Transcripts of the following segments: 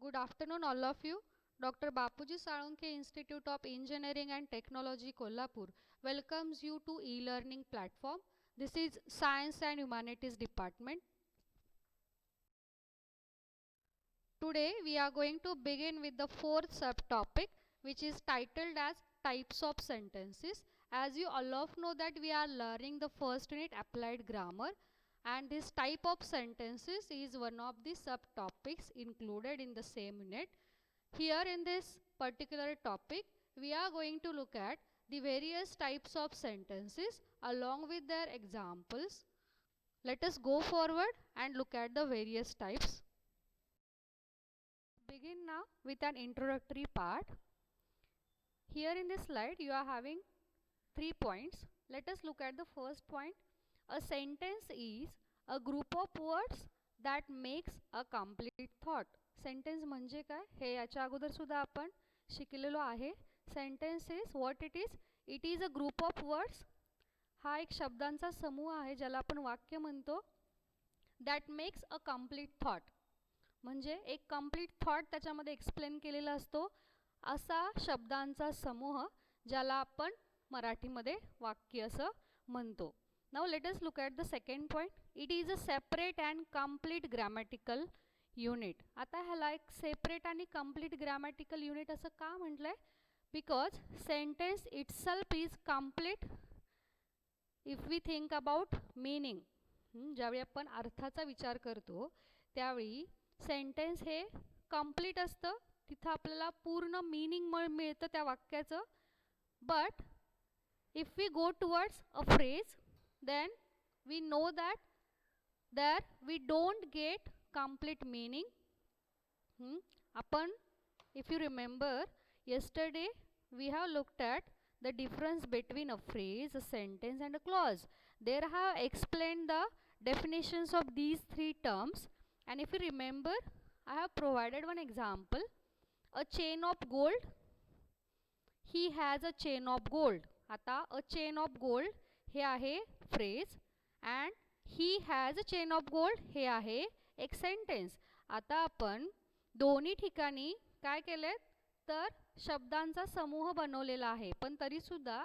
Good afternoon, all of you. Dr. Bapuji Salunke Institute of Engineering and Technology, Kolhapur welcomes you to e-learning platform. This is Science and Humanities Department. Today, we are going to begin with the fourth subtopic, which is titled as Types of Sentences. As you all of know that we are learning the first unit Applied Grammar, and this type of sentences is one of the subtopics included in the same unit. Here in this particular topic, we are going to look at the various types of sentences along with their examples. Let us go forward and look at the various types. Begin now with an introductory part. Here in this slide, you are having 3 points. Let us look at the first point. A sentence is a group of words that makes a complete thought. Sentence म्हणजे काय हे याच्या अगोदर सुद्धा आपण शिकलेलो आहे. Sentence is what it is a group of words. हा एक शब्दांचा समूह आहे ज्याला आपण वाक्य म्हणतो. That makes a complete thought म्हणजे एक कंप्लीट थॉट त्याच्यामध्ये एक्सप्लेन केलेला असतो. असा शब्दांचा समूह ज्याला आपण मराठीमध्ये वाक्य असं म्हणतो. Now let us look at the second point. It is a separate and complete grammatical unit. आता ह्याला एक सेपरेट आणि कंप्लीट ग्रॅमॅटिकल युनिट असं का म्हटलंय? Because sentence itself is complete if we think about meaning. ज्यावेळी आपण अर्थाचा विचार करतो त्यावेळी सेंटेन्स हे कंप्लीट असतं. तिथं आपल्याला पूर्ण मीनिंग मिळतं त्या वाक्याचं. But if we go towards a phrase then we know that there we don't get complete meaning. Upon, if you remember, yesterday we have looked at the difference between a phrase, a sentence and a clause. There I have explained the definitions of these three terms, and if you remember, I have provided one example. A chain of gold. He has a chain of gold. आता a chain of gold हे आहे phrase and he has a chain of gold हे आहे एक sentence. आता आपण दोन्ही ठिकाणी काय केलेत तर शब्दांचा समूह बनवलेला आहे. पण तरी सुद्धा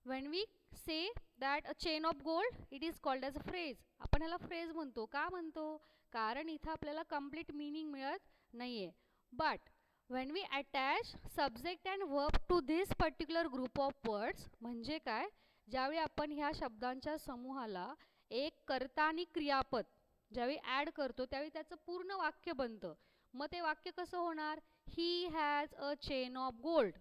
when we say that a chain of gold it is called as a phrase. आपण ह्याला फ्रेज म्हणतो. का म्हणतो? कारण इथं आपल्याला कंप्लीट मीनिंग मिळत नाही आहे. But when we attach subject and verb to this particular group of words म्हणजे काय, ज्यावेळी आपण ह्या शब्दांच्या समूहाला एक कर्ता आणि क्रियापद ज्यावेळी ॲड करतो त्यावेळी त्याचं पूर्ण वाक्य बनतं. मग ते वाक्य कसं होणार? He has a chain of gold.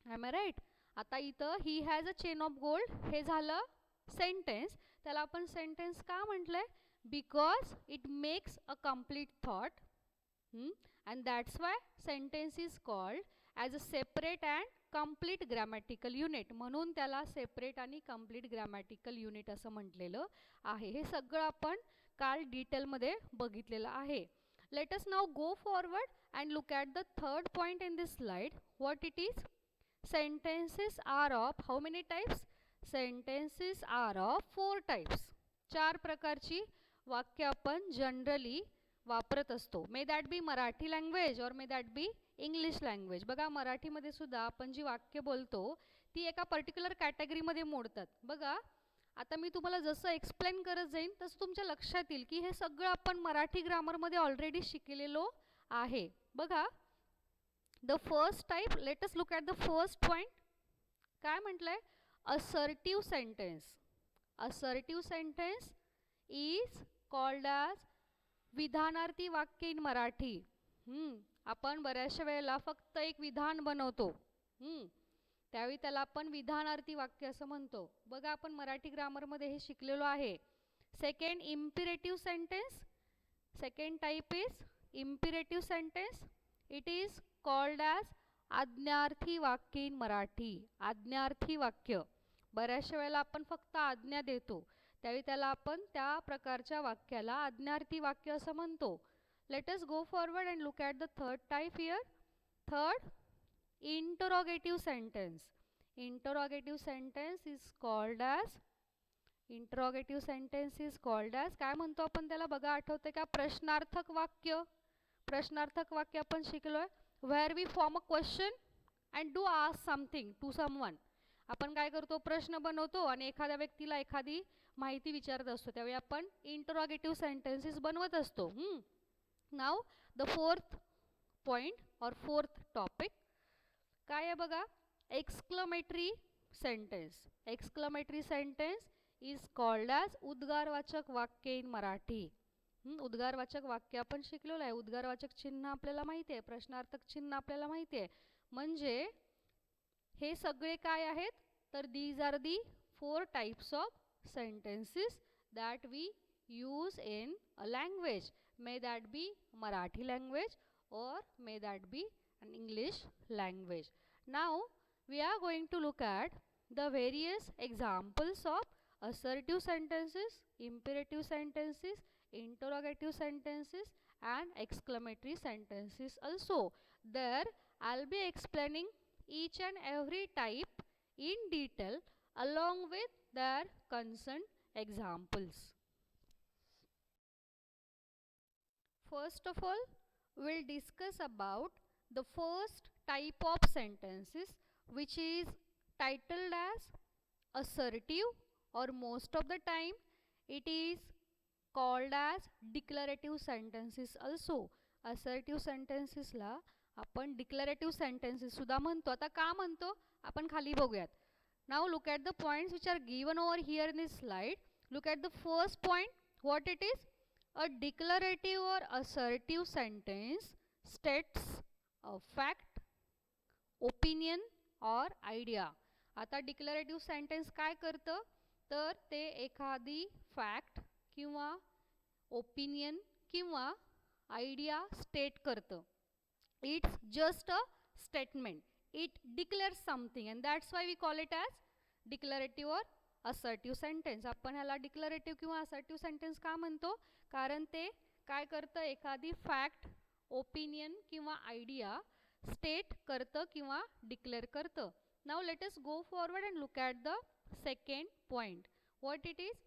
Am I right? आता इथं he has a chain of gold हे झालं सेंटेन्स. त्याला आपण सेंटेन्स का म्हटलंय? Because it makes a complete thought and that's why sentence is called as a separate and complete grammatical unit. म्हणून त्याला सेपरेट आणि कंप्लीट ग्रॅमॅटिकल युनिट असं म्हटलेलं आहे. हे सगळं आपण काल डिटेलमध्ये बघितलेलं आहे. Let us now go forward and look at the third point in this slide. What it is? Sentences are of how many types? Sentences are of 4 types. 4 प्रकारची वाक्य आपण जनरली वापरत असतो. May that be Marathi language or may that be English language. बघा मराठीमध्ये सुद्धा आपण जी वाक्य बोलतो ती एका पर्टिक्युलर कॅटेगरीमध्ये मोडतात. बघा आता मी तुम्हाला जसं एक्सप्लेन करत जाईन तसं तुमच्या लक्षात येईल की हे सगळं आपण मराठी ग्रामरमध्ये ऑलरेडी शिकलेलो आहे. बघा the first type. Let us look at the first point. काय म्हटलंय? Assertive sentence. Assertive sentence is called as विधानार्थी वाक्य इन मराठी. आपण बऱ्याचशा वेळेला फक्त एक विधान बनवतो त्यावेळी त्याला आपण विधानार्थी वाक्य असं म्हणतो. बघा आपण मराठी ग्रामरमध्ये हे शिकलेलो आहे. Second imperative sentence. Second type is imperative sentence. It is called as आज्ञार्थी वाक्य इन मराठी. आज्ञार्थी वाक्य. बऱ्याचशा वेळेला आपण फक्त आज्ञा देतो त्यावेळी त्याला आपण त्या प्रकारच्या वाक्याला आज्ञार्थी वाक्य असं म्हणतो. Let us go forward and look at the third type here. Third interrogative sentence. Interrogative sentence is called as काय म्हणतो आपण त्याला? बघा आठवते का? प्रश्नार्थक वाक्य. प्रश्नार्थक वाक्य आपण शिकलोय. Where we form a question and do ask something to someone. आपण काय करतो, प्रश्न बनवतो आणि एखाद्या व्यक्तीला एखादी माहिती विचारत असतो, त्यावेळी आपण इंटरोगेटिव्ह सेंटेन्सेस बनवत असतो. Now the fourth point or fourth topic काय आहे बघा, exclamatory sentence. Exclamatory sentence is called as उद्गारवाचक वाक्य इन मराठी. उद्गारवाचक वाक्य आपण शिकलेलं आहे. उद्गारवाचक चिन्ह आपल्याला माहिती आहे, प्रश्नार्थक चिन्ह आपल्याला माहिती आहे. म्हणजे हे सगळे काय आहेत, तर these are the 4 types of sentences that we use in a language. May that be Marathi language or may that be an English language. Now we are going to look at the various examples of assertive sentences, imperative sentences, interrogative sentences and exclamatory sentences also. There I'll be explaining each and every type in detail along with their concerned examples. First of all, we'll discuss about the first type of sentences, which is titled as assertive, or most of the time it is called as declarative sentences also. Assertive sentences ला आपण declarative sentences सुद्धा म्हणतो. आता का म्हणतो आपण खाली बघूयात. Now look at the points which are given over here in this slide. Look at the first point. What it is? A declarative or assertive sentence states a fact, opinion or idea. आता declarative sentence काय करतं, तर ते एखादी fact किंवा opinion किंवा idea state करतं. It's just a statement. It declares something and that's why we call it as declarative or assertive sentence. आपण ह्याला declarative किंवा assertive sentence का म्हणतो, कारण ते काय करतं, एखादी फॅक्ट, ओपिनियन किंवा आयडिया स्टेट करतं किंवा डिक्लेअर करतं. Now let us go forward and look at the second point. What it is?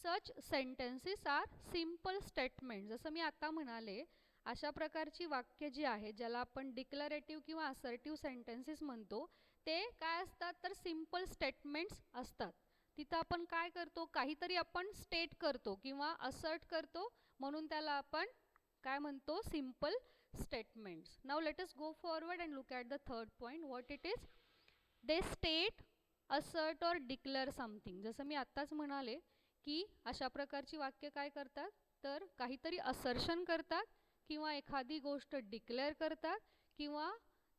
Such sentences are simple statements. जसं मी आता म्हणाले, अशा प्रकारची वाक्य जी आहे ज्याला आपण डिक्लरेटिव्ह किंवा असर्टिव्ह सेंटेन्सेस म्हणतो, ते काय असतात, तर सिंपल स्टेटमेंट्स असतात. तिथं आपण काय करतो, काहीतरी आपण स्टेट करतो किंवा असर्ट करतो, म्हणून त्याला आपण काय म्हणतो, simple statements. Now let us go forward and look at the third point. What it is? They state, assert और डिक्लेअर समथिंग. जसं मी आत्ताच म्हणाले की अशा प्रकारची वाक्य काय करतात, तर काहीतरी असर्शन करतात किंवा एखादी गोष्ट डिक्लेअर करतात, किंवा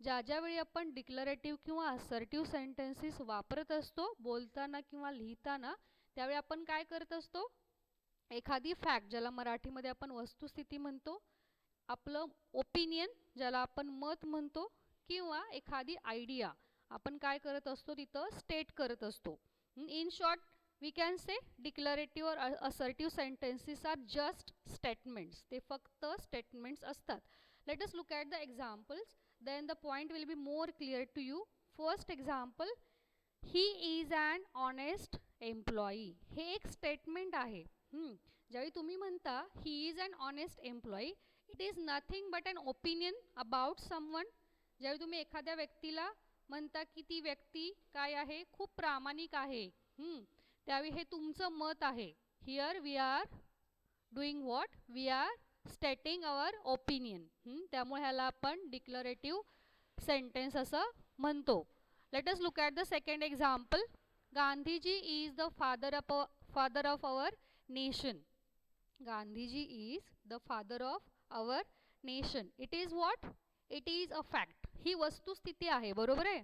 ज्या वेळी आपण डिक्लरेटिव्ह किंवा असर्टिव्ह सेंटेन्सेस वापरत असतो बोलताना किंवा लिहिताना, त्यावेळी आपण काय करत असतो, एखादी फॅक्ट ज्याला मराठीमध्ये आपण वस्तुस्थिती म्हणतो, आपलं ओपिनियन ज्याला आपण मत म्हणतो, किंवा एखादी आयडिया आपण काय करत असतो, तिथं स्टेट करत असतो. In short we can say declarative or assertive sentences are just statements. ते फक्त statements असतात. Let us look at the examples, then the point will be more clear to you. First example, he is an honest employee. हे एक statement आहे. ज्यावेळी तुम्ही म्हणता he is an honest employee, it is nothing but an opinion about someone. ज्यावेळी तुम्ही एखाद्या व्यक्तीला म्हणता की ती व्यक्ती काय आहे, खूप प्रामाणिक आहे, त्यावेळी हे तुमचं मत आहे. Here we are doing what, we are stating our opinion. त्यामुळे ह्याला आपण डिक्लरेटिव्ह सेंटेन्स असं म्हणतो. Let us look at the second example. Gandhiji is the father of our nation. Gandhiji is the father of our nation. It is what, it is a fact. ही वस्तुस्थिती आहे, बरोबर आहे.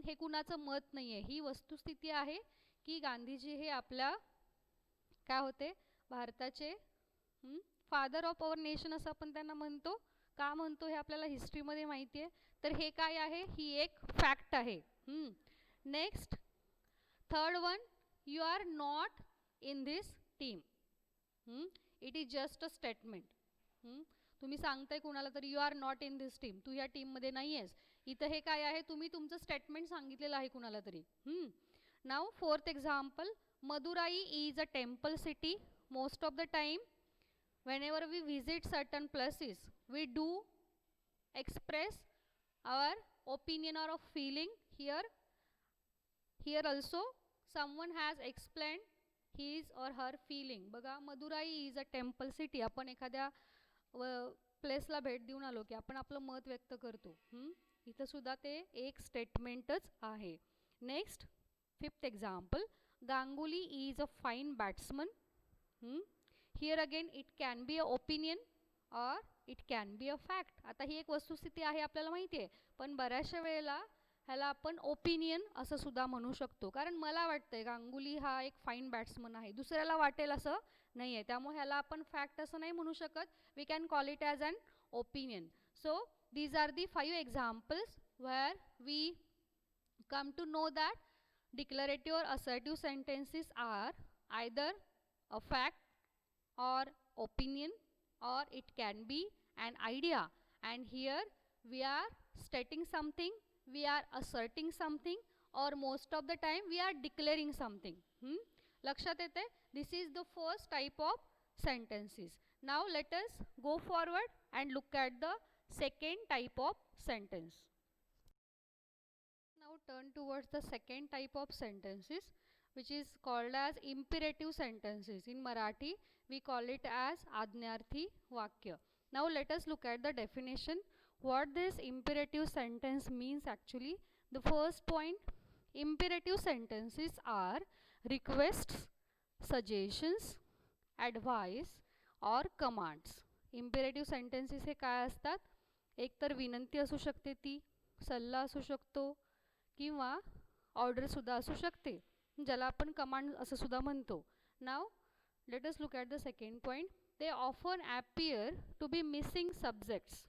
हे कुणाचं मत नाही आहे, ही वस्तुस्थिती आहे की गांधीजी हे आपल्या काय होते, भारताचे फादर ऑफ अवर नेशन असं आपण त्यांना म्हणतो. का म्हणतो हे आपल्याला हिस्ट्रीमध्ये माहिती आहे. तर हे काय आहे, ही एक फॅक्ट आहे. Next third one, you are not in this team. It is just a statement. तुम्ही सांगताय कुणाला तरी you are not in this team, तू या टीममध्ये नाही आहेस. इथं हे काय आहे, तुम्ही तुमचं स्टेटमेंट सांगितलेलं आहे कुणाला तरी. Now fourth example, Madurai is a temple city. Most of the time whenever we visit certain places, we do express our opinion or a feeling. Here also someone has explained his or her feeling. बघा, Madurai is a temple city. आपण एखाद्या प्लेसला भेट देऊन आलो की आपण आपलं मत व्यक्त करतो. इथं सुद्धा ते एक स्टेटमेंटच आहे. Next 5th example, Ganguly is a fine batsman. Here again it can be a opinion or it can be a fact. आता ही एक वस्तुस्थिती आहे आपल्याला माहिती आहे, पण बऱ्याचशा वेळेला ह्याला आपण ओपिनियन असं सुद्धा म्हणू शकतो. कारण मला वाटतंय गांगुली हा एक फाईन बॅट्समन आहे, दुसऱ्याला वाटेल असं नाही आहे, त्यामुळे ह्याला आपण फॅक्ट असं नाही म्हणू शकत. We can call it as an opinion. So these are the 5 examples where we come to know that declarative or assertive sentences are either a fact or opinion, or it can be an idea. And here we are stating something, we are asserting something, or most of the time we are declaring something. लक्षात येते? This is the first type of sentences. Now let us go forward and look at the second type of sentence. Now turn towards the second type of sentences, which is called as imperative sentences. In Marathi we call it as आज्ञार्थी वाक्य. Now let us look at the definition, what this imperative sentence means actually. The first point, imperative sentences are requests, suggestions, advice or commands. Imperative sentences हे काय असतात? एक तर विनंती असू शकते, ती सल्ला असू शकतो किंवा ऑर्डर सुद्धा असू शकते, ज्याला आपण कमांड असं सुद्धा म्हणतो. Now let us look at the second point. They often appear to be missing subjects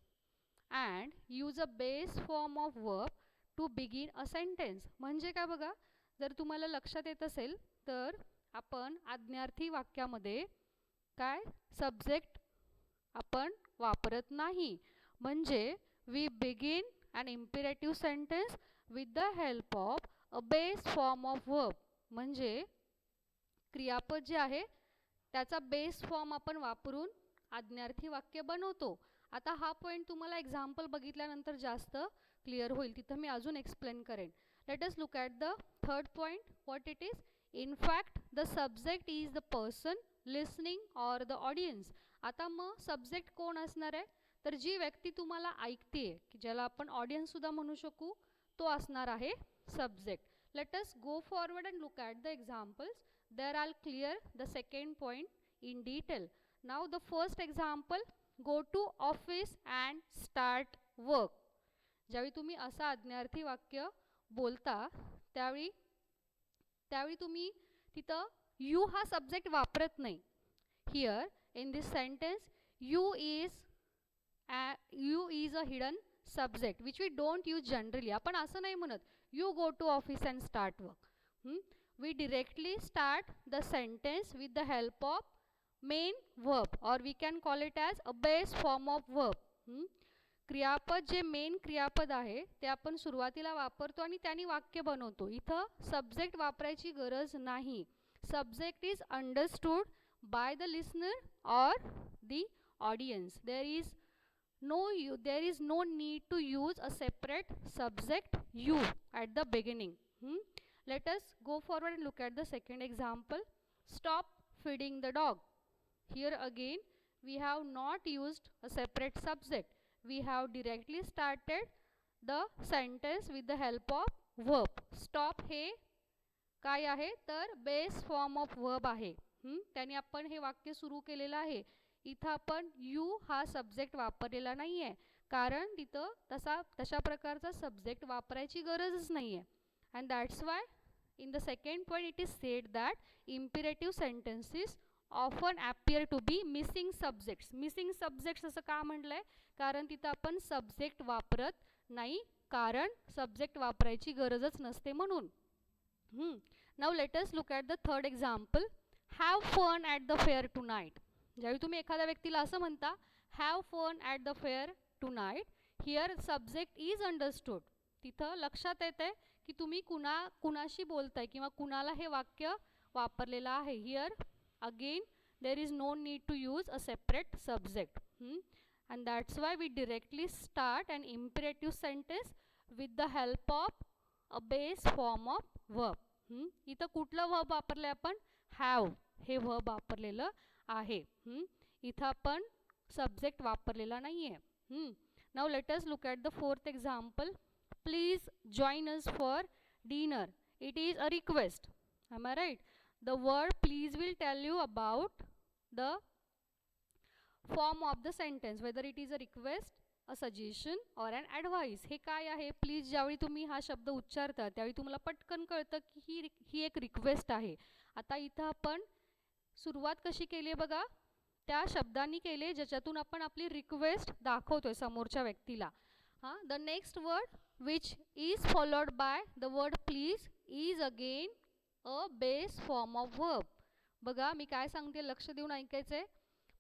and use a base form of verb to begin a sentence. म्हणजे काय बघा, जर तुम्हाला लक्षात येत असेल तर आपण आज्ञार्थी वाक्यामध्ये काय सब्जेक्ट आपण वापरत नाही. म्हणजे we begin an imperative sentence with the help of a base form of verb. म्हणजे क्रियापद जे आहे त्याचा बेस फॉर्म आपण वापरून आज्ञार्थी वाक्य बनवतो. आता हा पॉईंट तुम्हाला एक्झाम्पल बघितल्यानंतर जास्त क्लिअर होईल, तिथं मी अजून एक्सप्लेन करेन. Late us look at the third point, what it is. In fact the subject is the person listening or the audience. आता मग सब्जेक्ट कोण असणार आहे, तर जी व्यक्ती तुम्हाला ऐकते, की ज्याला आपण ऑडियन्स सुद्धा म्हणू शकू, तो असणार आहे subject. Let us go forward and look at the examples. There are clear the second point in detail. Now the first example, go to office and start work. ज्यावेळी तुम्ही असं आज्ञार्थी वाक्य बोलता त्यावेळी तुम्ही तिथं यू हा सब्जेक्ट वापरत नाही. Here in this sentence you is a hidden subject which we don't use generally. आपण असं नाही म्हणत you go to office and start work. We directly start the sentence with the help of main verb, or we can call it as a base form of verb. क्रियापद जे main क्रियापद आहे ते आपण सुरुवातीला वापरतो आणि त्याने वाक्य बनवतो. इथं सब्जेक्ट वापरायची गरज नाही. Subject is understood by the listener or the audience. there is no need to use a separate subject you at the beginning. Let us go forward and look at the second example. Stop feeding the dog. Here again we have not used a separate subject. We have directly started the sentence with the help of verb. Stop हे काय आहे तर base form of verb आहे. त्याने आपण हे वाक्य सुरू केलेलं आहे. इथं आपण यू हा सब्जेक्ट वापरलेला नाही आहे, कारण तिथं तशा प्रकारचा सब्जेक्ट वापरायची गरजच नाही आहे. And that's why in the second point it is said that imperative sentences often appear to be missing subjects. Missing subjects असं का म्हटलं आहे, कारण तिथं आपण सब्जेक्ट वापरत नाही, कारण सब्जेक्ट वापरायची गरजच नसते म्हणून. Now let us look at the third example. Have fun at the fair tonight. ज्यावेळी तुम्ही एखाद्या व्यक्तीला असं म्हणता have fun at the fair tonight, here subject is understood. तिथं लक्षात येते की तुम्ही कुणाशी बोलताय किंवा कुणाला हे वाक्य वापरलेलं आहे. Here again there is no need to use a separate subject. and that's why we directly start an imperative sentence with the help of a base form of verb. इथं कुठलं वर्ब वापरले आपण? हॅव हे verb वापरलेलं आहे. इथं आपण subject वापरलेला नाही आहे. Now let us look at the fourth example. Please join us for dinner. It is a request. Am I right? The word please will tell you about the form of the sentence, whether it is a request, a suggestion or an advice. हे काय आहे? Please ज्यावेळी तुम्ही हा शब्द उच्चारता त्यावेळी तुम्हाला पटकन कळतं की ही एक रिक्वेस्ट आहे. आता इथं आपण सुरुवात कशी केली आहे बघा, त्या शब्दांनी केले ज्याच्यातून आपण आपली रिक्वेस्ट दाखवतोय समोरच्या व्यक्तीला. The next word which is followed by the word please is again a base form of verb. बघा मी काय सांगते, लक्ष देऊन ऐकायचं आहे.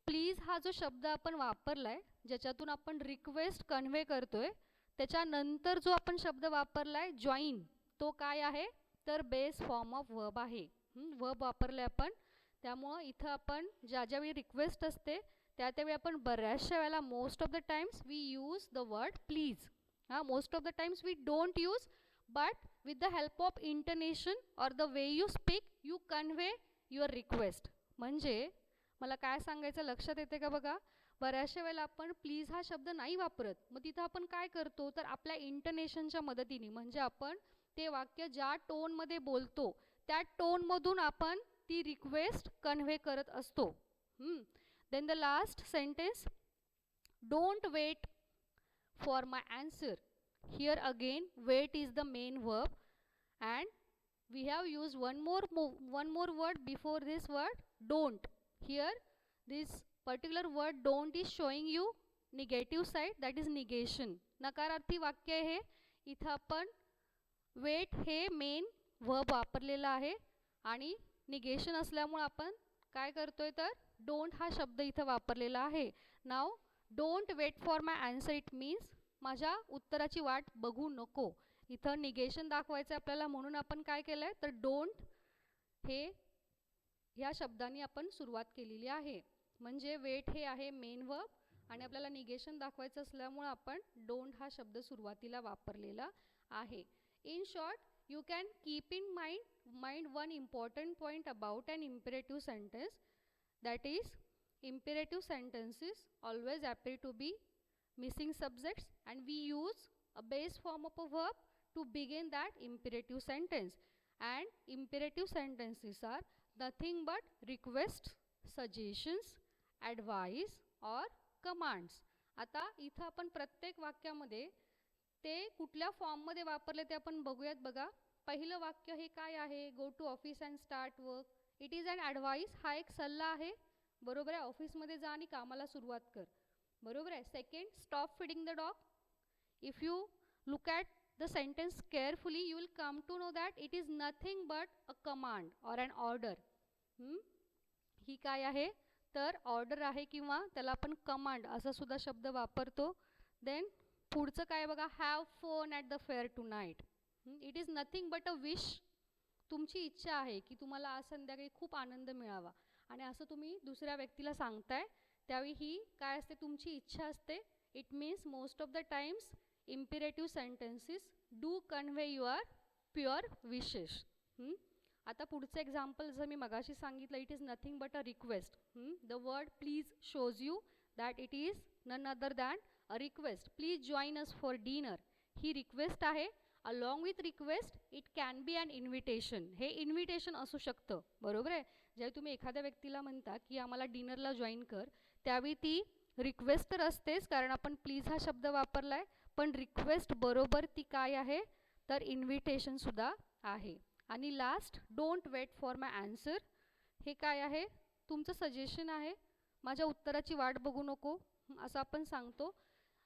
प्लीज हा जो शब्द आपण वापरलाय ज्याच्यातून आपण रिक्वेस्ट कन्व्हे करतोय, त्याच्यानंतर जो आपण शब्द वापरलाय जॉईन, तो काय आहे तर बेस फॉर्म ऑफ वर्ब आहे. वर्ब वापरलाय आपण, त्यामुळं इथं आपण ज्यावेळी रिक्वेस्ट असते त्यावेळी आपण बऱ्याचशा वेळेला most of the times we use the word please. Most of the times we don't use, but with the help of intonation or the way you speak you convey your request. म्हणजे मला काय सांगायचं लक्षात येते का बघा, बऱ्याचशा वेळेला आपण प्लीज हा शब्द नाही वापरत, मग तिथं आपण काय करतो तर आपल्या इंटोनेशनच्या मदतीने, म्हणजे आपण ते वाक्य ज्या टोनमध्ये बोलतो त्या टोनमधून आपण ती रिक्वेस्ट कन्व्हे करत असतो. Then the last sentence, don't wait for my answer. Here again wait is the main verb and we have used one more word before this word don't. Here this particular word don't is showing you negative side, that is negation. नकारार्थी वाक्य आहे. इथं आपण wait हे main verb वापरलेला आहे आणि negation असल्यामुळे आपण काय करतोय तर don't हा शब्द इथं वापरलेला आहे. Now don't wait for my answer it means माझ्या उत्तराची वाट बघू नको. इथं निगेशन दाखवायचं आपल्याला, म्हणून आपण काय केलं आहे तर डोंट हे ह्या शब्दांनी आपण सुरुवात केलेली आहे. म्हणजे वेट हे आहे मेन वर्ब आणि आपल्याला निगेशन दाखवायचं असल्यामुळे आपण डोंट हा शब्द सुरुवातीला वापरलेला आहे. In short you can keep in mind one important point about an imperative sentence, that is imperative sentences always appear to be missing subjects and we use a base form of a verb to begin that imperative sentence, and imperative sentences are nothing but requests, suggestions, advice or commands. आता इथं आपण प्रत्येक वाक्यामध्ये ते कुठल्या फॉर्ममध्ये वापरले ते आपण बघूयात. बघा पहिलं वाक्य हे काय आहे, go to office and start work. It is an advice, हा एक सल्ला आहे. बरोबर आहे, ऑफिसमध्ये जा आणि कामाला सुरुवात कर. बरोबर आहे. Second, stop feeding the dog. If you look at the sentence carefully you will come to know that it is nothing but a command or an order. ही काय आहे तर ऑर्डर आहे किंवा त्याला आपण कमांड असा सुद्धा शब्द वापरतो. देन पुढचं काय बघा, have fun at the fair tonight. It is nothing but a wish. तुमची इच्छा आहे की तुम्हाला आज संध्याकाळी खूप आनंद मिळावा आणि असं तुम्ही दुसऱ्या व्यक्तीला सांगताय, त्यावेळी ही काय असते तुमची इच्छा असते. It means most of the times imperative sentences do convey your pure wishes. आता पुढचं एक्झाम्पल जर मी मगाशी सांगितलं, it is nothing but a request. The word please shows you that it is none other than a request. Please join us for dinner. ही request आहे. Along with request it can be an invitation. हे invitation असू शकतं. बरोबर आहे. जेव्हा तुम्ही एखाद्या व्यक्तीला म्हणता की आम्हाला डिनरला जॉईन कर, त्यावेळी ती रिक्वेस्ट तर असतेच कारण आपण प्लीज हा शब्द वापरला आहे, पण रिक्वेस्ट बरोबर ती काय आहे तर इन्व्हिटेशनसुद्धा आहे. आणि last, don't wait for my answer. हे काय आहे तुमचं सजेशन आहे, माझ्या उत्तराची वाट बघू नको असं आपण सांगतो.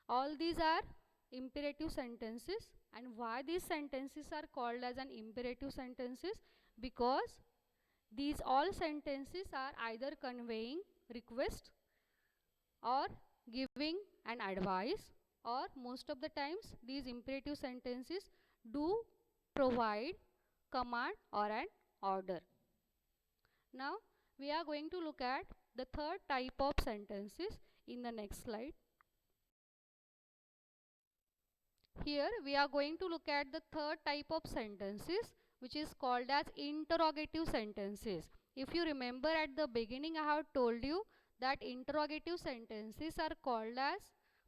All these are imperative sentences, and why these sentences are called as an imperative sentences? Because these all sentences are either conveying request or giving an advice, or most of the times these imperative sentences do provide command or an order. Now we are going to look at the third type of sentences in the next slide. Here we are going to look at the third type of sentences, which is called as interrogative sentences. If you remember at the beginning, I have told you that interrogative sentences are called as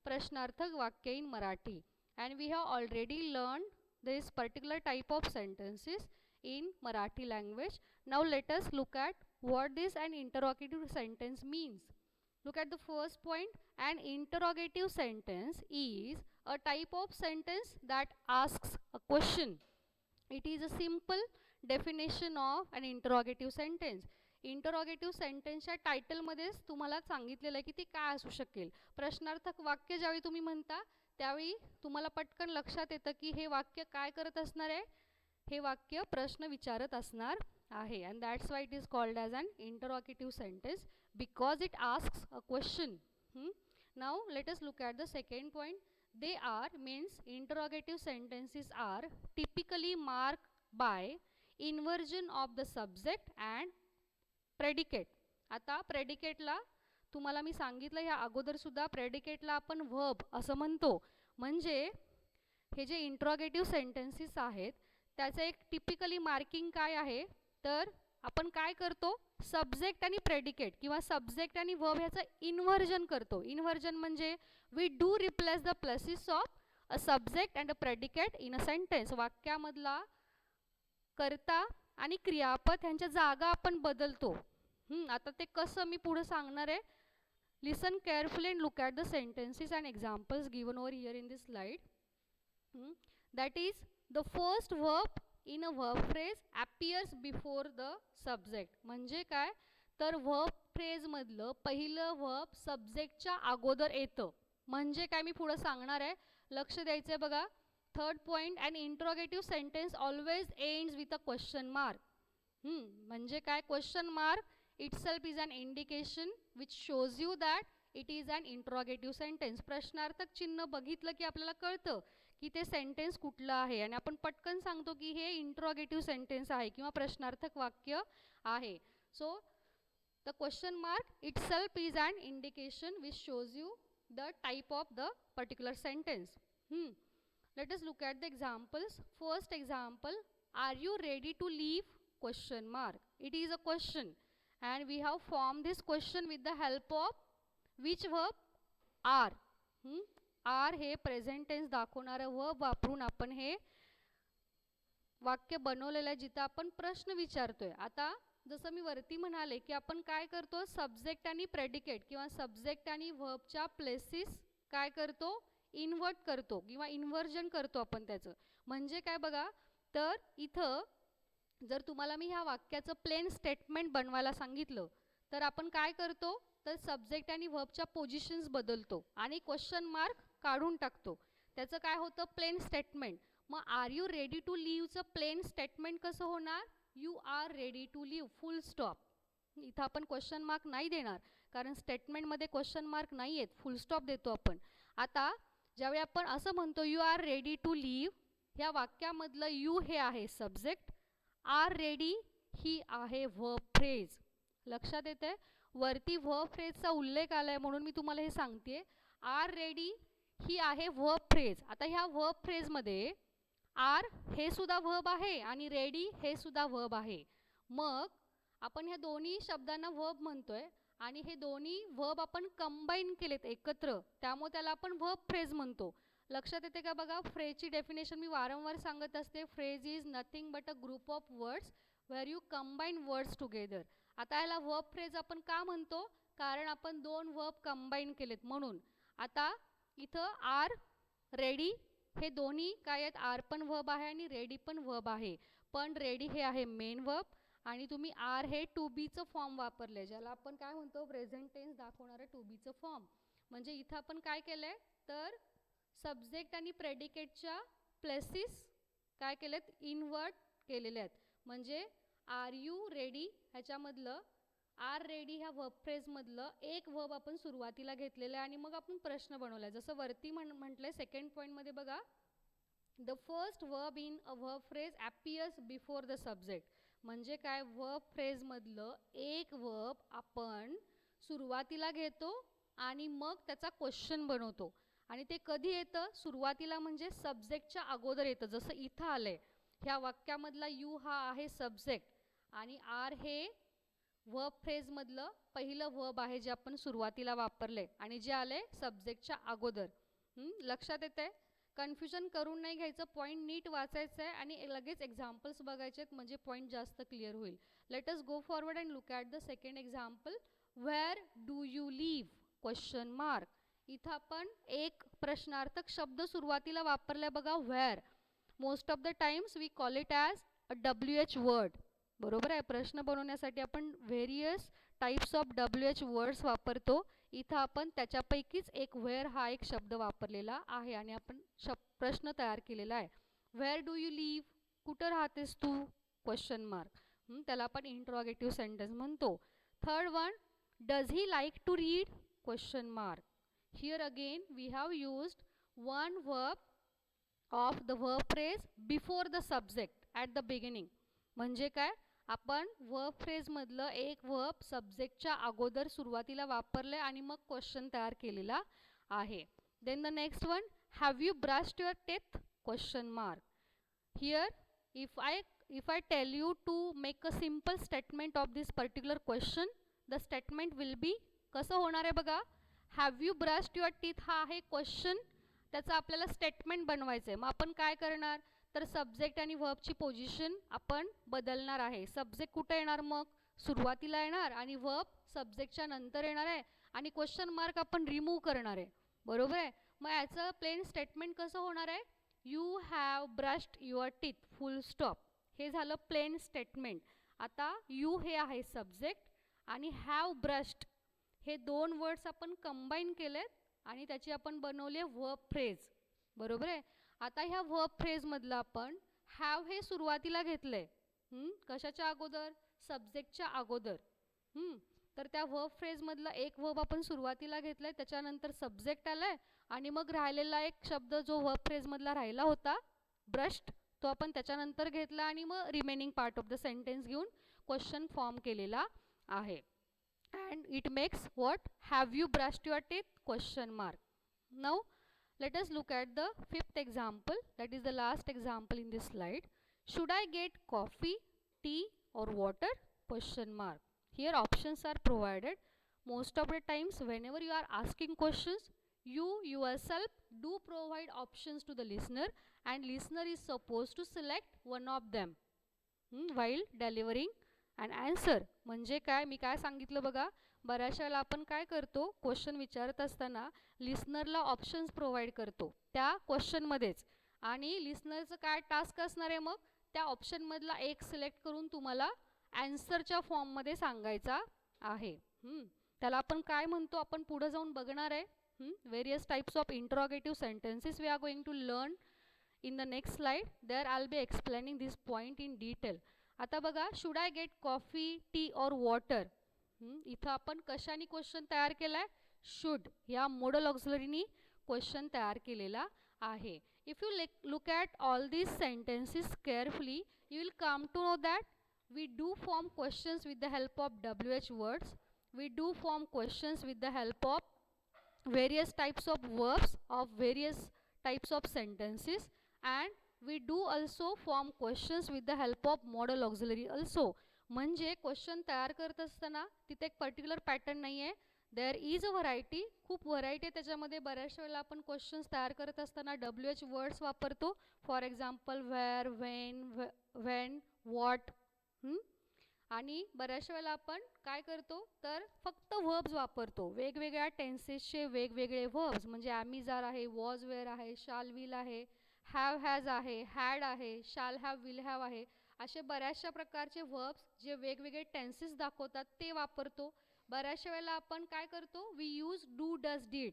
Prashnarthak Vakya in Marathi, and we have already learned this particular type of sentences in Marathi language. Now let us look at what this an interrogative sentence means. Look at the first point. An interrogative sentence is a type of sentence that asks a question. It is a simple definition of an interrogative sentence. Interrogative सेंटेन्सच्या टायटलमध्येच तुम्हाला सांगितलेलं आहे की ते काय असू शकेल. प्रश्नार्थक वाक्य ज्यावेळी तुम्ही म्हणता त्यावेळी तुम्हाला पटकन लक्षात येतं की हे वाक्य काय करत असणार आहे. हे वाक्य प्रश्न विचारत असणार आहे. And that's why it is called as an interrogative sentence because it asks a question. Now let us look at the second point. They are means interrogative sentences are typically marked by inversion of the subject and predicate. आता predicate ला तुम्हाला मी सांगितलं या अगोदर सुद्धा predicate ला आपण verb असं म्हणतो. म्हणजे हे जे interrogative sentences आहेत त्याचे एक typically marking काय आहे तर आपण काय करतो सब्जेक्ट आणि प्रेडिकेट किंवा सब्जेक्ट आणि वर्ब ह्याचं इन्व्हर्जन करतो. इन्व्हर्जन म्हणजे we do replace the places of a subject and a predicate in a sentence. वाक्यामधला कर्ता आणि क्रियापद ह्यांच्या जागा आपण बदलतो. आता ते कसं मी पुढे सांगणार आहे. Listen carefully and look at the sentences and examples given over here in this slide. That is the first verb in a verb phrase appears before the subject. म्हणजे काय तर verb phrase मधलं पहिलं verb सब्जेक्टच्या अगोदर येतं. म्हणजे काय मी पुढे सांगणार आहे लक्ष द्यायचं आहे बघा. Third point an interrogative sentence always ends with a question mark. म्हणजे काय question mark itself is an indication which shows you that it is an interrogative sentence. प्रश्नार्थक चिन्ह बघितलं की आपल्याला कळतं की ते सेंटेन्स कुठलं आहे आणि आपण पटकन सांगतो की हे इंट्रोगेटिव्ह सेंटेन्स आहे किंवा प्रश्नार्थक वाक्य आहे. So the question mark itself is an indication which shows you the type of the particular sentence. Let us look at the examples. First example, are you ready to leave question mark. It is a question and we have formed this question with the help of which verb are. Are हे present tense दाखवणारं verb वापरून आपण हे वाक्य बनवलेलं आहे जिथं आपण प्रश्न विचारतोय. आता जसं मी वरती म्हणाले की आपण काय करतो सब्जेक्ट आणि प्रेडिकेट किंवा सब्जेक्ट आणि वर्बच्या प्लेसेस काय करतो इन्व्हर्ट करतो किंवा इन्व्हर्जन करतो आपण त्याचं. म्हणजे काय बघा तर इथं जर तुम्हाला मी ह्या वाक्याचं प्लेन स्टेटमेंट बनवायला सांगितलं तर आपण काय करतो तर सब्जेक्ट आणि वर्बच्या पोझिशन्स बदलतो आणि क्वेश्चन मार्क काढून टाकतो. त्याचं काय होतं प्लेन स्टेटमेंट. मग आर यू रेडी टू लिव्हचं प्लेन स्टेटमेंट कसं होणार you are ready to leave full stop. इथं आपण क्वेश्चन मार्क नाही देणार कारण स्टेटमेंटमध्ये क्वेश्चन मार्क नाही आहेत फुल स्टॉप देतो आपण. आता ज्यावेळी आपण असं म्हणतो you are ready to leave ह्या वाक्यामधलं यू हे आहे सब्जेक्ट. आर रेडी ही आहे वर्ब फ्रेज. लक्षात येते वरती वर्ब फ्रेजचा उल्लेख आला आहे म्हणून मी तुम्हाला हे सांगते. आर रेडी ही आहे वर्ब फ्रेज. आता ह्या वर्ब फ्रेजमध्ये आर हे सुद्धा वर्ब आहे आणि रेडी हे सुद्धा वर्ब आहे. मग आपण ह्या दोन्ही शब्दांना वर्ब म्हणतोय आणि हे दोन्ही वर्ब आपण कंबाईन केलेत एकत्र त्यामुळे त्याला आपण वर्ब फ्रेज म्हणतो. लक्षात येते का बघा फ्रेजची डेफिनेशन मी वारंवार सांगत असते. Phrase is nothing but a group of words where you combine words together. आता याला वर्ब फ्रेज आपण का म्हणतो कारण आपण दोन वर्ब कंबाईन केलेत म्हणून. आता इथं आर रेडी हे दोन्ही काय आहेत आर पण वर्ब आहे आणि रेडी पण वर्ब आहे. पण रेडी हे आहे मेन वर्ब आणि तुम्ही आर हे टू बीचं फॉर्म वापरले ज्याला आपण काय म्हणतो प्रेझेंट टेन्स दाखवणारं टू बीचं फॉर्म. म्हणजे इथं आपण काय केलं आहे तर सब्जेक्ट आणि प्रेडिकेटच्या प्लेसेस काय केलेत इन्व्हर्ट केलेले आहेत. म्हणजे आर यू रेडी ह्याच्यामधलं आर रेडी ह्या वर्ब फ्रेजमधलं एक वर्ब आपण सुरुवातीला घेतलेलं आहे आणि मग आपण प्रश्न बनवला आहे. जसं वरती म्हटलंय सेकंड पॉईंटमध्ये बघा the first verb in a verb phrase appears before the subject. म्हणजे काय वर्ब फ्रेजमधलं एक वर्ब आपण सुरुवातीला घेतो आणि मग त्याचा क्वेश्चन बनवतो. आणि ते कधी येतं? सुरुवातीला म्हणजे सब्जेक्टच्या अगोदर येतं. जसं इथं आलंय, ह्या वाक्यामधला यू हा आहे सब्जेक्ट आणि आर हे वर्ब फ्रेजमधलं पहिलं वर्ब आहे जे आपण सुरुवातीला वापरले आणि जे आले सब्जेक्टच्या अगोदर. लक्षात येतंय? कन्फ्युजन करून नाही घ्यायचं, पॉईंट नीट वाचायचं आहे आणि लगेच एक्झाम्पल्स बघायचे आहेत म्हणजे पॉईंट जास्त क्लिअर होईल. Let us go forward and look at the second example. Where do you live? Question mark. इथं आपण एक प्रश्नार्थक शब्द सुरुवातीला वापरलाय बघा, where. Most of the times we call it as a WH word. बरोबर आहे? प्रश्न बनवण्यासाठी आपण various types of WH words वापरतो. इथं आपण त्याच्यापैकीच एक वेअर हा एक शब्द वापरलेला आहे आणि आपण प्रश्न तयार केलेला आहे. Where do you live? कुठं राहतेस तू? Question mark. त्याला आपण इंट्रोगेटिव्ह सेंटेन्स म्हणतो. Third one, does he like to read? Question mark. Here again we have used one verb of the verb phrase before the subject at the beginning. म्हणजे काय? आपण verb फ्रेजमधलं एक verb सब्जेक्टच्या अगोदर सुरुवातीला वापरले आणि मग क्वेश्चन तयार केलेला आहे. Then the next one, have you brushed your teeth? Question mark. Here if I tell you to make a simple statement of this particular question, the statement will be कसं होणार आहे बघा. Have you brushed your teeth हा आहे question, त्याचं आपल्याला statement बनवायचं आहे. मग आपण काय करणार? तर सब्जेक्ट आणि वर्बची पोझिशन आपण बदलणार आहे. सब्जेक्ट कुठे येणार? मग सुरुवातीला येणार आणि वर्ब सब्जेक्टच्या नंतर येणार आहे आणि क्वेश्चन मार्क आपण रिमूव्ह करणार आहे. बरोबर आहे? मग याचं प्लेन स्टेटमेंट कसं होणार आहे? You have brushed your teeth full stop. हे झालं प्लेन स्टेटमेंट. आता यू हे आहे सब्जेक्ट आणि हॅव ब्रश्ड हे दोन वर्ड्स आपण कंबाईन केलेत आणि त्याची आपण बनवली आहे वर्ब फ्रेज. बरोबर आहे? आता ह्या वर्ब फ्रेजमधलं आपण हॅव हे सुरुवातीला घेतलं आहे. कशाच्या अगोदर? सब्जेक्टच्या अगोदर. तर त्या वर्ब फ्रेजमधलं एक वर्ब आपण सुरुवातीला घेतलं आहे, त्याच्यानंतर सब्जेक्ट आलं आहे आणि मग राहिलेला एक शब्द जो वर्ब फ्रेजमधला राहिला होता ब्रश्ड, तो आपण त्याच्यानंतर घेतला आणि मग remaining part of the sentence घेऊन क्वेश्चन फॉर्म केलेला आहे. And it makes what? Have you brushed your teeth? Question mark. Now let us look at the fifth example, that is the last example in this slide. Should I get coffee, tea or water? Question mark. Here options are provided. Most of the times whenever you are asking questions, you yourself do provide options to the listener and listener is supposed to select one of them while delivering an answer. म्हणजे काय? मी काय सांगितलं बघा, बऱ्याच वेळेला आपण काय करतो, क्वेश्चन विचारत असताना लिस्नरला ऑप्शन्स प्रोव्हाइड करतो त्या क्वेश्चनमध्येच आणि लिस्नरचं काय टास्क असणार आहे? मग त्या ऑप्शनमधला एक सिलेक्ट करून तुम्हाला ॲन्सरच्या फॉर्ममध्ये सांगायचा आहे. त्याला आपण काय म्हणतो आपण पुढे जाऊन बघणार आहे. Various types of interrogative sentences we are going to learn in the next slide. There I will be explaining this point in detail. आता बघा, should I get coffee, tea और वॉटर? इथं आपण कशाने क्वेश्चन तयार केलाय? शुड या मोडल ऑक्झिलरीनी क्वेश्चन तयार केलेला आहे. If you look at all these sentences carefully, you will come to know that we do form questions with the help of WH words. We do form questions with the help of various types of verbs of various types of sentences, and we do also form questions with the help of modal auxiliary also. म्हणजे question तयार करत असताना तिथे एक particular pattern नाही आहे. There is a variety, खूप variety आहे त्याच्यामध्ये. बऱ्याच वेळेला आपण क्वेश्चन्स तयार करत असताना WH वर्ड्स वापरतो. For example where, when, what. आणि बऱ्याच वेळेला आपण काय करतो तर फक्त व्हर्ब्स वापरतो. वेगवेगळ्या टेन्सेसचे वेगवेगळे व्हर्ब्स म्हणजे ॲमिजार आहे, वॉज वेअर आहे, शाल विल आहे, हॅव हॅज आहे, हॅड आहे, शाल हॅव विल हॅव आहे. असे बऱ्याचशा प्रकारचे व्हर्ब्स जे वेगवेगळे टेन्सेस दाखवतात ते वापरतो. बऱ्याचशा वेळेला आपण काय करतो, we use do, does, did.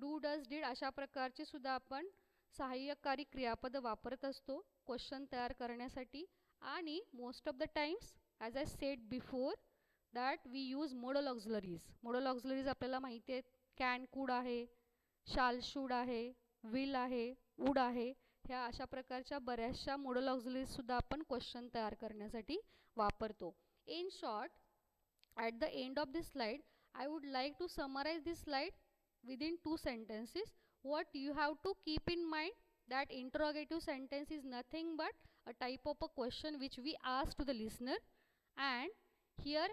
Do, does, did अशा प्रकारचे सुद्धा आपण सहाय्यकारी क्रियापद वापरत असतो क्वेश्चन तयार करण्यासाठी. आणि most of the times as I said before that we use modal auxiliaries. Modal auxiliaries आपल्याला माहिती आहेत. कॅन, कुड आहे, शाल, शूड आहे, विल आहे, वूड आहे. ह्या अशा प्रकारच्या बऱ्याचशा मोडल ऑक्झिलरीजसुद्धा आपण क्वेश्चन तयार करण्यासाठी वापरतो. In short, at the end of this slide I would like to summarize this slide within 2 sentences. What you have to keep in mind, that interrogative sentence is nothing but a type of a question which we ask to the listener, and here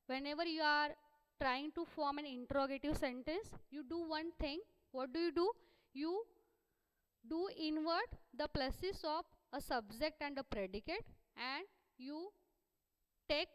whenever you are trying to form an interrogative sentence, you do one thing. What do? You do invert the places of a subject and a predicate, and you take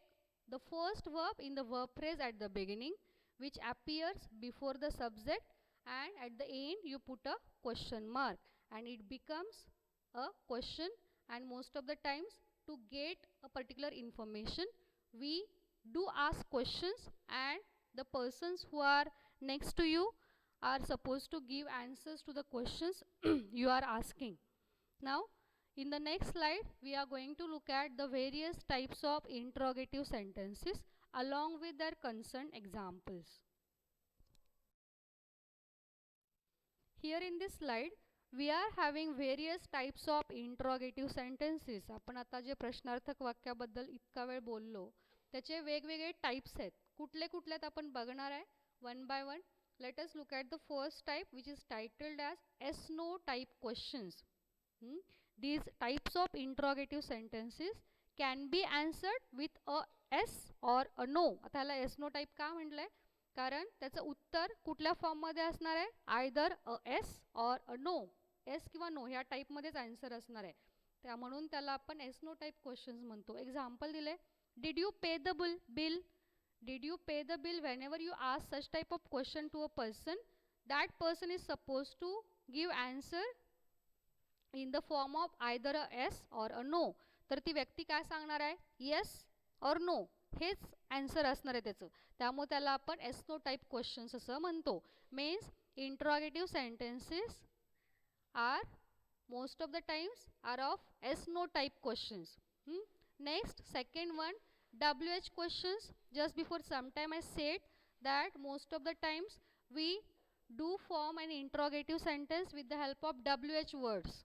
the first verb in the verb phrase at the beginning, which appears before the subject, and at the end you put a question mark, and it becomes a question. And most of the times, to get a particular information, we do ask questions, and the persons who are next to you are supposed to give answers to the questions you are asking. Now, in the next slide, we are going to look at the various types of interrogative sentences along with their concerned examples. Here in this slide, we are having various types of interrogative sentences. आपण आता जे प्रश्नार्थक वाक्याबद्दल इतका वेळ बोललो, त्याचे वेगवेगळे types आहेत. कुठले कुठले आपण बघणार आहे one by one. Let us look at the first type, which is titled as yes/no type questions. These types of interrogative sentences can be answered with a yes or a no. आता ह्याला yes no type का म्हटलंय? कारण त्याचं उत्तर कुठल्या फॉर्ममध्ये असणार आहे? Either a yes or a no. yes किंवा no ह्या टाईपमध्येच आन्सर असणार आहे. त्या म्हणून त्याला आपण yes no टाईप क्वेश्चन्स म्हणतो. एक्झाम्पल दिले, did you pay the bill? Did you pay the bill? Whenever you ask such type of question to a person, that person is supposed to give answer in the form of either a yes or a no. तर ती व्यक्ती काय सांगणार आहे? yes or no हेच answer असणार आहे त्याचं. त्यामुळे त्याला आपण yes no टाइप क्वेश्चन्स असं म्हणतो. Means interrogative sentences are most of the times are of yes no type questions. Next, second one, WH questions. Just before some time I said that most of the times we do form an interrogative sentence with the help of WH words.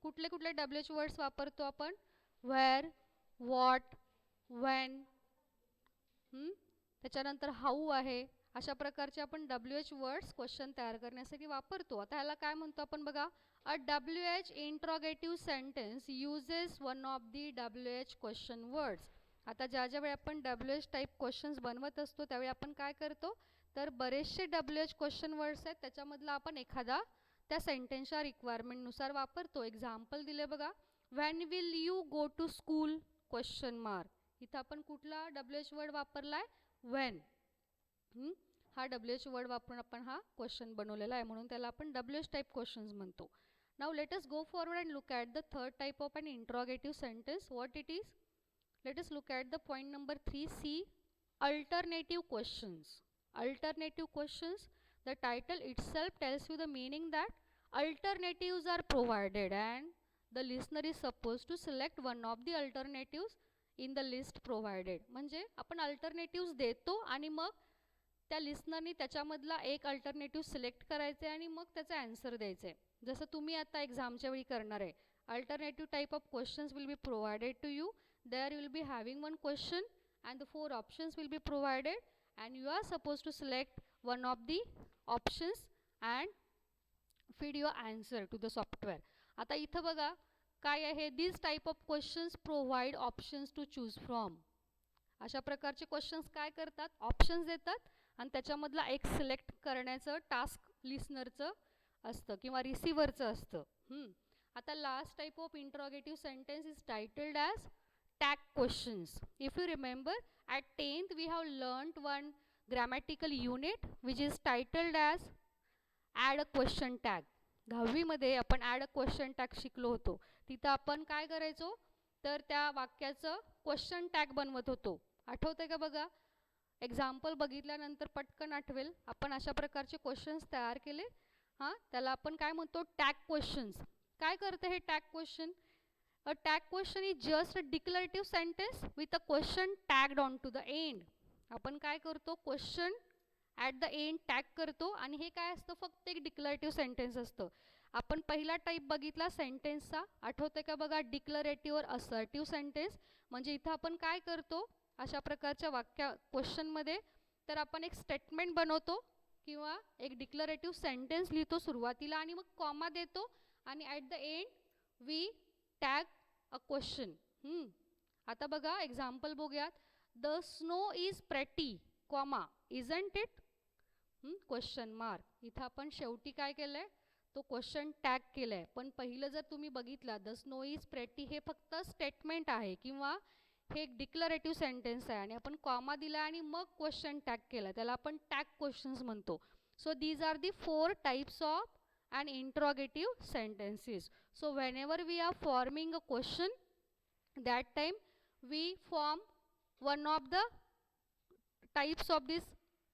कुठले कुठले WH words वापरतो आपण? Where, what, when, त्याच्यानंतर how आहे. अशा प्रकारचे आपण WH words question तयार करण्यासाठी वापरतो. आता ह्याला काय म्हणतो आपण बघा. A WH interrogative sentence uses one of the WH question words. आता ज्या वेळी आपण WH टाइप क्वेश्चन्स बनवत असतो त्यावेळी आपण काय करतो, तर बरेचसे WH क्वेश्चन वर्ड्स आहेत, त्याच्यामधला आपण एखादा त्या सेंटेन्सच्या रिक्वायरमेंटनुसार वापरतो. एक्झाम्पल दिले बघा, when will you go to school question mark. इथं आपण कुठला WH वर्ड वापरला आहे? व्हेन. हा WH वर्ड वापरून आपण हा क्वेश्चन बनवलेला आहे, म्हणून त्याला आपण WH टाइप क्वेश्चन्स म्हणतो. Now let us go forward and look at the third type of an interrogative sentence. What it is? Let us look at the point number 3C, alternative questions. Alternative questions, the title itself tells you the meaning that alternatives are provided and the listener is supposed to select one of the alternatives in the list provided. म्हणजे आपण alternatives देतो आणि मग त्या लिस्नरनी त्याच्यामधला एक alternative select करायचे आणि मग त्याचा आन्सर द्यायचे. जसं तुम्ही आता एक्झामच्या वेळी करणार आहे. Alternative type of questions will be provided to you. There you will be having one question and the 4 options will be provided and you are supposed to select one of the options and feed your answer to the software. आता इथं बघा काय आहे, these type of questions provide options to choose from. अशा प्रकारचे questions काय करतात, options देतात आणि त्याच्यामधला एक सिलेक्ट करण्याचं टास्क लिसनरचं असतं किंवा रिसिव्हरचं असतं. आता last type of interrogative sentence is टायटल्ड as tag questions. If you remember, at 10th we have learnt one grammatical unit which is titled as add a question tag. 10वी मध्ये आपण add a question tag शिकलो होतो. तिथं आपण काय करायचो, तर त्या वाक्याचं क्वेश्चन टॅग बनवत होतो. आठवतंय का बघा? एक्झाम्पल बघितल्यानंतर पटकन आठवेल. आपण अशा प्रकारचे क्वेश्चन्स तयार केले. त्याला आपण काय म्हणतो, टॅग क्वेश्चन्स. काय करतं हे tag question? A tag question is just a declarative sentence with a question tagged on to the end. आपण काय करतो, question at the end tag करतो आणि हे काय असतं, फक्त एक डिक्लरेटिव्ह सेंटेन्स असतं. आपण पहिला टाईप बघितला सेंटेन्सचा, आठवतंय का बघा, डिक्लरेटिव्ह और असर्टिव्ह सेंटेन्स. म्हणजे इथं आपण काय करतो, अशा प्रकारच्या क्वेश्चनमध्ये तर आपण एक स्टेटमेंट बनवतो किंवा एक डिक्लरेटिव्ह सेंटेन्स लिहितो सुरुवातीला आणि मग कॉमा देतो आणि at the end we tag a question. आता बघा एक्झाम्पल बघूयात. The snow is pretty comma isn't it question mark. इथं आपण शेवटी काय केलं आहे, तो क्वेश्चन टॅग केला आहे. पण पहिलं जर तुम्ही बघितला द स्नो इज प्रेटी हे फक्त स्टेटमेंट आहे किंवा हे एक डिक्लरेटिव्ह सेंटेन्स आहे आणि आपण कॉमा दिला आणि मग क्वेश्चन टॅग केला, त्याला आपण टॅग क्वेश्चन्स म्हणतो. So these are the 4 types of an interrogative sentences. So whenever we are forming a question, that time we form one of the types of this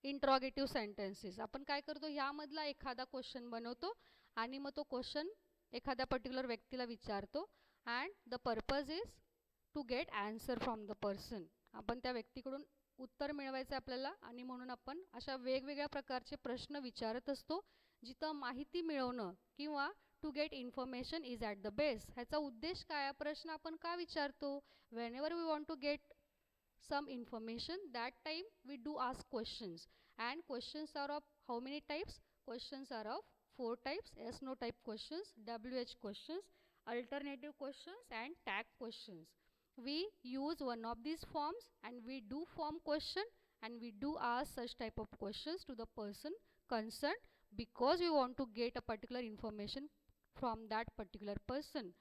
interrogative sentences. आपण काय करतो, ह्यामधला एखादा question बनवतो आणि मग तो question एखाद्या पर्टिक्युलर व्यक्तीला विचारतो and the purpose is to get answer from the person. आपण त्या व्यक्तीकडून उत्तर मिळवायचं आपल्याला आणि म्हणून आपण अशा वेगवेगळ्या प्रकारचे प्रश्न विचारत असतो जिथं माहिती मिळवणं किंवा to get information is at the base. ह्याचा उद्देश काय, प्रश्न आपण का विचारतो, whenever we want to get some information, that time we do ask questions. And questions are of how many types? Questions are of 4 types: yes no type questions, WH questions, alternative questions and tag questions. We use one of these forms and we do form question and we do ask such type of questions to the person concerned because we want to get a particular information from that particular person.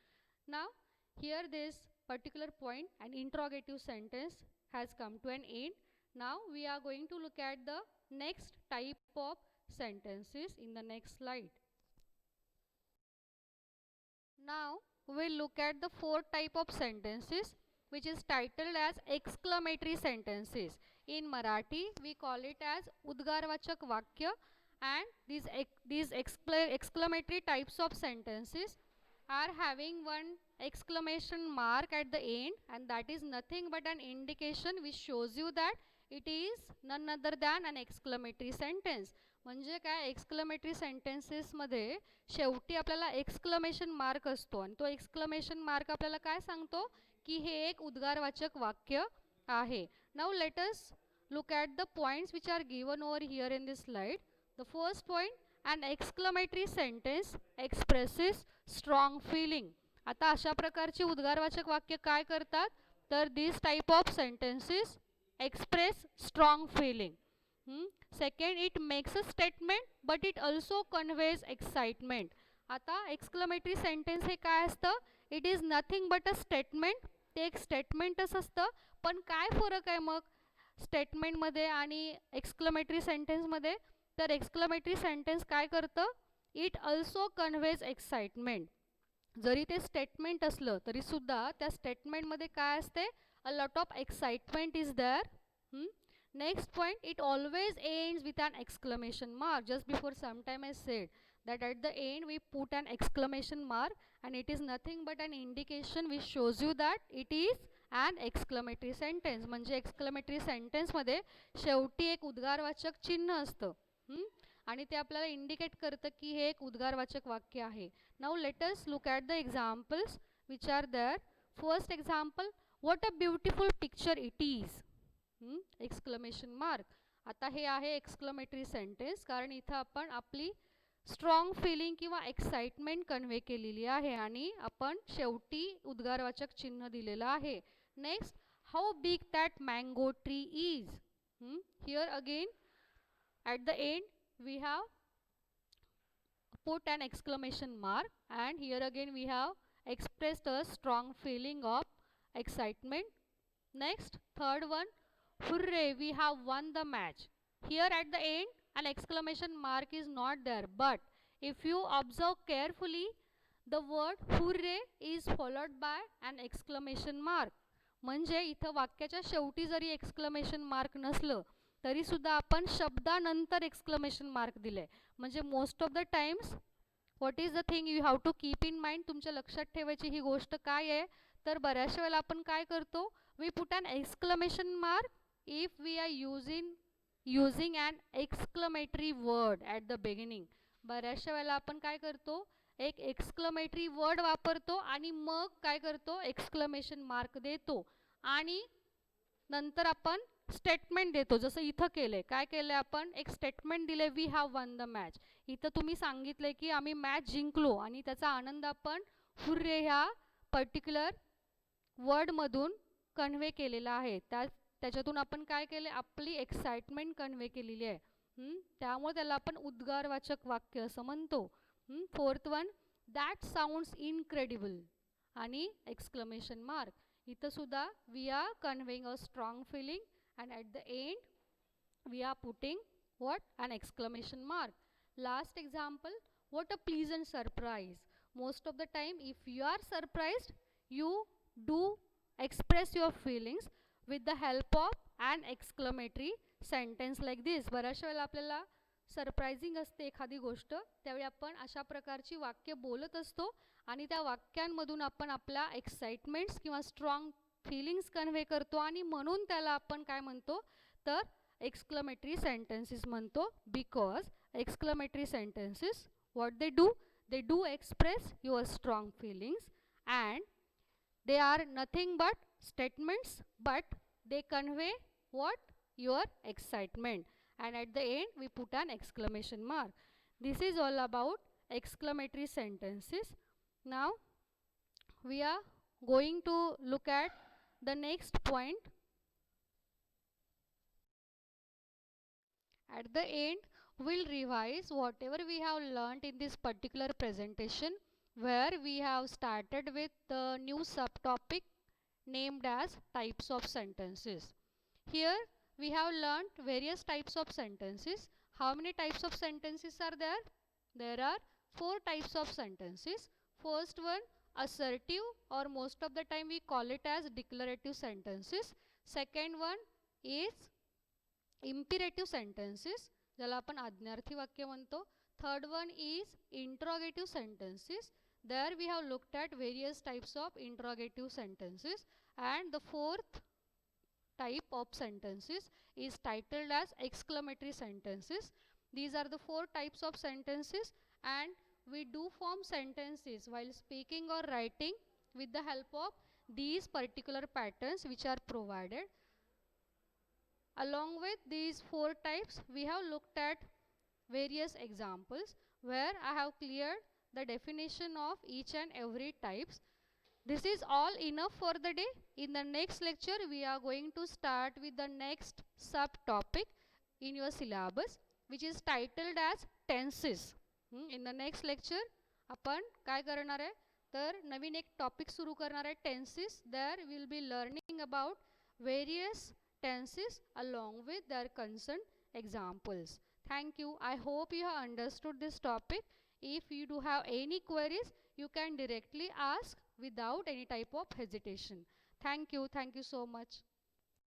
Now here this particular point, an interrogative sentence has come to an end. Now we are going to look at the next type of sentences in the next slide. Now we'll look at the 4 type of sentences which is titled as exclamatory sentences. In Marathi we call it as udgarvachak vakya, and these exclamatory types of sentences are having one exclamation mark at the end, and that is nothing but an indication which shows you that it is none other than an exclamatory sentence. म्हणजे काय, exclamatory सेंटेन्सेसमध्ये शेवटी आपल्याला exclamation mark असतो आणि तो exclamation mark आपल्याला काय सांगतो की हे एक उद्गारवाचक वाक्य आहे. Now let us look at the points which are given over here in this slide. The first point, an exclamatory sentence expresses strong feeling. आता अशा प्रकारची उद्गारवाचक वाक्य काय करतात, तर these type of sentences express strong feeling. Second, it makes a statement but it also conveys excitement. आता exclamatory sentence हे काय असतं, it is nothing but a statement. ते एक स्टेटमेंटच असतं, पण काय फरक आहे मग स्टेटमेंटमध्ये आणि एक्सक्लेमेटरी सेंटेन्समध्ये, तर एक्सक्लेमेटरी सेंटेन्स काय करतं, इट अल्सो कन्व्हेज एक्साइटमेंट. जरी ते स्टेटमेंट असलं तरी सुद्धा त्या स्टेटमेंटमध्ये काय असते, a lot of excitement is there. Next point, it always ends with an exclamation mark. Just before some time I said that at the end we put an exclamation mark and it is nothing but an indication which shows you that it is an exclamatory sentence. म्हणजे exclamatory सेंटेन्समध्ये शेवटी एक उद्गारवाचक चिन्ह असतं आणि ते आपल्याला indicate करतं की हे एक उद्गारवाचक वाक्य आहे. Now let us look at the examples which are there. First example, what a beautiful picture it is exclamation mark. आता हे आहे एक्सक्लेमेटरी सेंटेन्स कारण इथं आपण आपली स्ट्रॉंग फिलिंग किंवा एक्साइटमेंट कन्वे केलेली आहे आणि आपण शेवटी उद्गारवाचक चिन्ह दिलेलं आहे. Next, how big that mango tree is. Here again at the end we have put an exclamation mark and here again we have expressed a strong feeling of excitement. Next, third one, hooray, we have won the match. Here at the end an exclamation mark is not there, but if you observe carefully the word hooray is followed by an exclamation mark. म्हणजे इथं वाक्याच्या शेवटी जरी exclamation mark नसलं तरी सुद्धा आपण शब्दानंतर exclamation mark दिले. म्हणजे most of the times what is the thing you have to keep in mind, तुमच्या लक्षात ठेवायची ही गोष्ट काय आहे, तर बऱ्याचशा वेळेला आपण काय करतो, we put an exclamation mark if we are using an exclamatory word at the beginning. बऱ्याचशा वेळेला आपण काय करतो, एक एक्सक्लेमेटरी वर्ड वापरतो आणि मग काय करतो, एक्सक्लेमेशन मार्क देतो आणि नंतर आपण स्टेटमेंट देतो, जसं इथं केलंय. काय केलंय आपण, एक स्टेटमेंट दिले, we have won the match. इथं तुम्ही सांगितलंय की आम्ही मॅच जिंकलो आणि त्याचा आनंद आपण हुर्रे ह्या पर्टिक्युलर वर्डमधून कन्व्हे केलेला आहे. त्याच्यातून आपण काय केले, आपली एक्साइटमेंट कन्व्हे केलेली आहे. त्यामुळे त्याला आपण उद्गारवाचक वाक्य असं म्हणतो. Fourth one, that sounds incredible आणि एक्सक्लेमेशन मार्क. इथं सुद्धा we are conveying a strong feeling and at the end we are putting what, an exclamation mark. Last example, what a pleasant surprise. Most of the time if you are surprised, you do express your feelings with the help of an exclamatory sentence like this. बऱ्याच वेळेला आपल्याला surprising असते एखादी गोष्ट, त्यावेळी आपण अशा प्रकारची वाक्य बोलत असतो आणि त्या वाक्यांमधून आपण आपल्या एक्साइटमेंट्स किंवा स्ट्रॉंग फीलिंग्स कन्व्हे करतो आणि म्हणून त्याला आपण काय म्हणतो, तर एक्सक्लेमेटरी सेंटेन्सेस म्हणतो. Because exclamatory sentences what they do express your strong feelings and they are nothing but statements, but they convey what, your excitement, and at the end we put an exclamation mark. This is all about exclamatory sentences. Now we are going to look at the next point. At the end we'll revise whatever we have learnt in this particular presentation, where we have started with the new subtopic named as types of sentences. Here we have learnt various types of sentences. How many types of sentences are there? There are 4 types of sentences. First one, assertive, or most of the time we call it as declarative sentences. Second one is imperative sentences, ज्याला आपण आज्ञार्थी वाक्य म्हणतो. Third one is interrogative sentences. There we have looked at various types of interrogative sentences. And the fourth type of sentences is titled as exclamatory sentences. These are the 4 types of sentences, and we do form sentences while speaking or writing with the help of these particular patterns which are provided. Along with these 4 types, we have looked at various examples where I have cleared the definition of each and every types. This is all enough for the day. In the next lecture we are going to start with the next subtopic in your syllabus, which is titled as tenses. In the next lecture आपण काय करणार आहे, तर नवीन एक topic सुरू करणार आहे, tenses. There we will be learning about various tenses along with their concerned examples. Thank you. I hope you have understood this topic. If you do have any queries, you can directly ask without any type of hesitation. Thank you. Thank you so much.